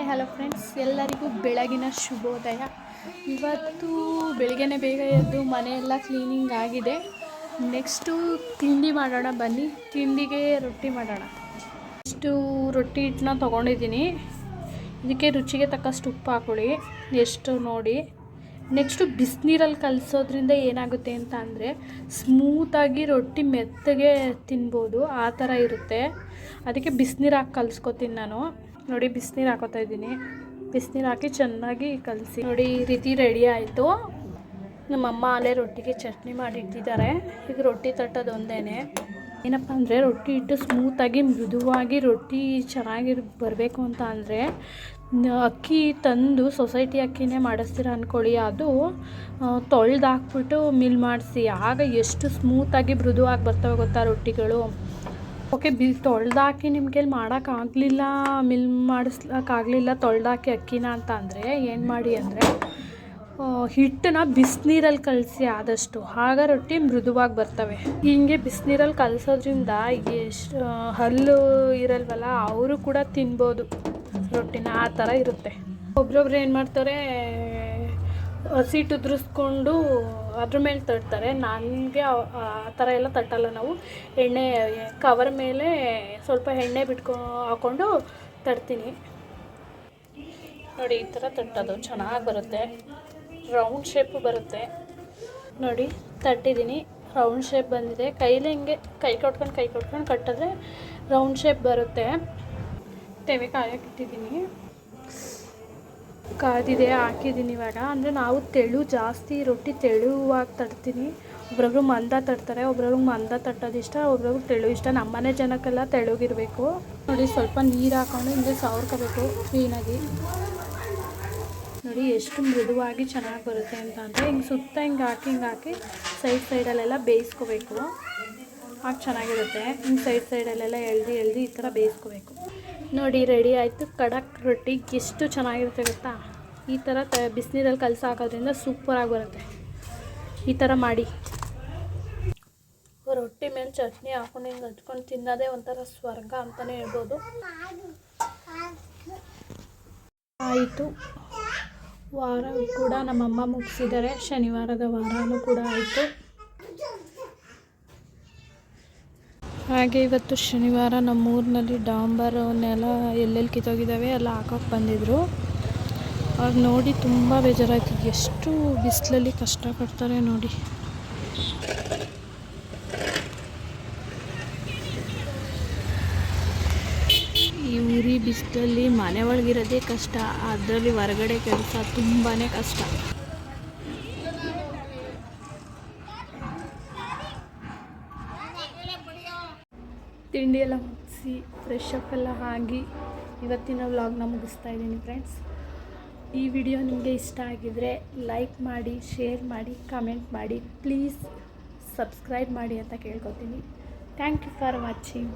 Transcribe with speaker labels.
Speaker 1: Hello friends, ಎಲ್ಲರಿಗೂ ಬೆಳಗಿನ ಶುಭೋದಯ. ಇವತ್ತು ಬೆಳಗ್ಗೆನೇ ಬೇಗ ಎದ್ದು ಮನೆಯೆಲ್ಲ ಕ್ಲೀನಿಂಗ್ ಆಗಿದೆ. ನೆಕ್ಸ್ಟು ತಿಂಡಿ ಮಾಡೋಣ ಬನ್ನಿ. ತಿಂಡಿಗೆ ರೊಟ್ಟಿ ಮಾಡೋಣ. ಇಷ್ಟು ರೊಟ್ಟಿ ಹಿಟ್ಟನ್ನ ತೊಗೊಂಡಿದ್ದೀನಿ. ಇದಕ್ಕೆ ರುಚಿಗೆ ತಕ್ಕಷ್ಟು ಉಪ್ಪು ಹಾಕೊಳ್ಳಿ, ಎಷ್ಟು ನೋಡಿ. ನೆಕ್ಸ್ಟು ಬಿಸಿನೀರಲ್ಲಿ ಕಲಸೋದ್ರಿಂದ ಏನಾಗುತ್ತೆ ಅಂತ ಅಂದರೆ ಸ್ಮೂತಾಗಿ ರೊಟ್ಟಿ ಮೆತ್ತಗೆ ತಿನ್ಬೋದು, ಆ ಥರ ಇರುತ್ತೆ. ಅದಕ್ಕೆ ಬಿಸಿನೀರು ಹಾಕಿ ಕಲಿಸ್ಕೊತೀನಿ ನಾನು. ನೋಡಿ, ಬಿಸಿನೀರು ಹಾಕೋತಾ ಇದ್ದೀನಿ. ಬಿಸಿನೀರು ಹಾಕಿ ಚೆನ್ನಾಗಿ ಕಲಸಿ ನೋಡಿ. ಈ ರೀತಿ ರೆಡಿ ಆಯಿತು. ನಮ್ಮಮ್ಮ ಅಲ್ಲೇ ರೊಟ್ಟಿಗೆ ಚಟ್ನಿ ಮಾಡಿಟ್ಟಿದ್ದಾರೆ. ಈಗ ರೊಟ್ಟಿ ತಟ್ಟೋದು ಒಂದೇ. ಏನಪ್ಪ ಅಂದರೆ ರೊಟ್ಟಿ ಹಿಟ್ಟು ಸ್ಮೂತಾಗಿ ಮೃದುವಾಗಿ ರೊಟ್ಟಿ ಚೆನ್ನಾಗಿ ಬರಬೇಕು ಅಂತ ಅಂದರೆ ಅಕ್ಕಿ ತಂದು ಸೊಸೈಟಿ ಅಕ್ಕಿನೇ ಮಾಡಿಸ್ತೀರ ಅಂದ್ಕೊಳ್ಳಿ. ಅದು ತೊಳೆದು ಹಾಕ್ಬಿಟ್ಟು ಮಿಲ್ ಮಾಡಿಸಿ, ಆಗ ಎಷ್ಟು ಸ್ಮೂತಾಗಿ ಮೃದುವಾಗಿ ಬರ್ತವೆ ಗೊತ್ತಾ ರೊಟ್ಟಿಗಳು. ಓಕೆ, ತೊಳೆದಾಕಿ ನಿಮಗೆ ಮಾಡೋಕ್ಕಾಗಲಿಲ್ಲ, ಮಿಲ್ ಮಾಡಿಸ್ಲಿಕ್ಕಾಗಲಿಲ್ಲ ತೊಳೆದಾಕಿ ಅಕ್ಕಿನ ಅಂತ ಅಂದರೆ ಏನು ಮಾಡಿ ಅಂದರೆ ಹಿಟ್ಟನ್ನ ಬಿಸಿನೀರಲ್ಲಿ ಕಲಸಿ ಆದಷ್ಟು, ಆಗ ರೊಟ್ಟಿ ಮೃದುವಾಗಿ ಬರ್ತವೆ. ಹೀಗೆ ಬಿಸಿನೀರಲ್ಲಿ ಕಲಸೋದ್ರಿಂದ ಎಷ್ಟು ಹಲ್ಲು ಇರಲ್ವಲ್ಲ, ಅವರು ಕೂಡ ತಿನ್ಬೋದು ರೊಟ್ಟಿನ, ಆ ಥರ ಇರುತ್ತೆ. ಒಬ್ರೊಬ್ರು ಏನು ಮಾಡ್ತಾರೆ, ಹಸಿಟ್ಟು ಉದುರಿಸ್ಕೊಂಡು ಅದ್ರ ಮೇಲೆ ತಟ್ತಾರೆ. ನನಗೆ ಆ ಥರ ಎಲ್ಲ ತಟ್ಟಲ್ಲ. ನಾವು ಎಣ್ಣೆ ಕವರ್ ಮೇಲೆ ಸ್ವಲ್ಪ ಎಣ್ಣೆ ಹಾಕ್ಕೊಂಡು ತಟ್ತೀನಿ ನೋಡಿ. ಈ ಥರ ತಟ್ಟೋದು ಚೆನ್ನಾಗಿ ಬರುತ್ತೆ, ರೌಂಡ್ ಶೇಪು ಬರುತ್ತೆ ನೋಡಿ. ತಟ್ಟಿದ್ದೀನಿ, ರೌಂಡ್ ಶೇಪ್ ಬಂದಿದೆ. ಕೈಲಿ ಹಿಂಗೆ ಕೈ ಕೊಟ್ಕೊಂಡು ಕಟ್ಟಿದ್ರೆ ರೌಂಡ್ ಶೇಪ್ ಬರುತ್ತೆ. ತೆವೆ ಕಾಯಕ್ಕಿಟ್ಟಿದ್ದೀನಿ, ಕಾದಿದೆ, ಹಾಕಿದ್ದೀನಿ ಇವಾಗ. ಅಂದರೆ ನಾವು ತೆಳು ಜಾಸ್ತಿ ರೊಟ್ಟಿ ತೆಳುವಾಗಿ ತಟ್ತೀನಿ. ಒಬ್ರೊಬ್ರು ಮಂದ ತಟ್ತಾರೆ, ಒಬ್ರೊಬ್ರಿಗೆ ಮಂದ ತಟ್ಟೋದು ಇಷ್ಟ, ಒಬ್ರೊಬ್ರಿಗೆ ತೆಳು ಇಷ್ಟ. ನಮ್ಮನೆ ಜನಕ್ಕೆಲ್ಲ ತೆಳುಗಿರಬೇಕು ನೋಡಿ. ಸ್ವಲ್ಪ ನೀರು ಹಾಕ್ಕೊಂಡು ಹಿಂಗೆ ಸವರ್ಕೋಬೇಕು ಕ್ಲೀನಾಗಿ ನೋಡಿ. ಎಷ್ಟು ಮೃದುವಾಗಿ ಚೆನ್ನಾಗಿ ಬರುತ್ತೆ ಅಂತ ಅಂದರೆ ಹಿಂಗೆ ಸುತ್ತ ಹಿಂಗೆ ಹಾಕಿ ಸೈಡಲ್ಲೆಲ್ಲ ಬೇಯಿಸ್ಕೋಬೇಕು. ಆಗ ಚೆನ್ನಾಗಿರುತ್ತೆ. ಹಿಂಗೆ ಸೈಡಲ್ಲೆಲ್ಲ ಎಳ್ದು ಈ ಥರ ಬೇಯಿಸ್ಕೋಬೇಕು ನೋಡಿ. ರೆಡಿ ಆಯಿತು ಖಡಕ್ ರೊಟ್ಟಿ. ಎಷ್ಟು ಚೆನ್ನಾಗಿರುತ್ತೆ ಗೊತ್ತಾ. ಈ ಥರ ಬಿಸಿನೀರಲ್ಲಿ ಕಲಸಿ ಹಾಕೋದ್ರಿಂದ ಸೂಪರಾಗಿ ಬರುತ್ತೆ. ಈ ಥರ ಮಾಡಿ. ರೊಟ್ಟಿ ಮೇಲೆ ಚಟ್ನಿ ಹಾಕೊಂಡು ಹಿಂಗೆ ಹಚ್ಕೊಂಡು ತಿನ್ನೋದೇ ಒಂಥರ ಸ್ವರ್ಗ ಅಂತಲೇ ಹೇಳ್ಬೋದು. ಆಯಿತು, ವಾರ ಕೂಡ ನಮ್ಮಮ್ಮ ಮುಗಿಸಿದ್ದಾರೆ. ಶನಿವಾರದ ವಾರನೂ ಕೂಡ ಆಯಿತು. ಹಾಗೆ ಇವತ್ತು ಶನಿವಾರ ನಮ್ಮೂರಿನಲ್ಲಿ ಡಾಂಬರವನ್ನೆಲ್ಲ ಎಲ್ಲೆಲ್ಲಿ ಕಿತ್ತೋಗಿದ್ದಾವೆ ಎಲ್ಲ ಹಾಕೋಕ್ಕೆ ಬಂದಿದ್ದರು. ಆಗ ನೋಡಿ ತುಂಬ ಬೇಜಾರಾಯಿತು. ಎಷ್ಟು ಬಿಸಿಲಲ್ಲಿ ಕಷ್ಟಪಡ್ತಾರೆ ನೋಡಿ. ಈ ಉರಿ ಬಿಸಿಲಲ್ಲಿ ಮನೆ ಒಳಗಿರೋದೇ ಕಷ್ಟ, ಅದರಲ್ಲಿ ಹೊರಗಡೆ ಕೆಲಸ ತುಂಬಾ ಕಷ್ಟ. ತಿಂಡಿ ಎಲ್ಲ ಮುಗಿಸಿ ಫ್ರೆಶ್ ಅಪ್ ಎಲ್ಲ ಆಗಿ ಇವತ್ತಿನ ವ್ಲಾಗ್ನ ಮುಗಿಸ್ತಾ ಇದ್ದೀನಿ ಫ್ರೆಂಡ್ಸ್. ಈ ವಿಡಿಯೋ ನಿಮಗೆ ಇಷ್ಟ ಆಗಿದರೆ ಲೈಕ್ ಮಾಡಿ, ಶೇರ್ ಮಾಡಿ, ಕಮೆಂಟ್ ಮಾಡಿ, ಪ್ಲೀಸ್ ಸಬ್ಸ್ಕ್ರೈಬ್ ಮಾಡಿ ಅಂತ ಕೇಳ್ಕೊತೀನಿ. Thank you for watching.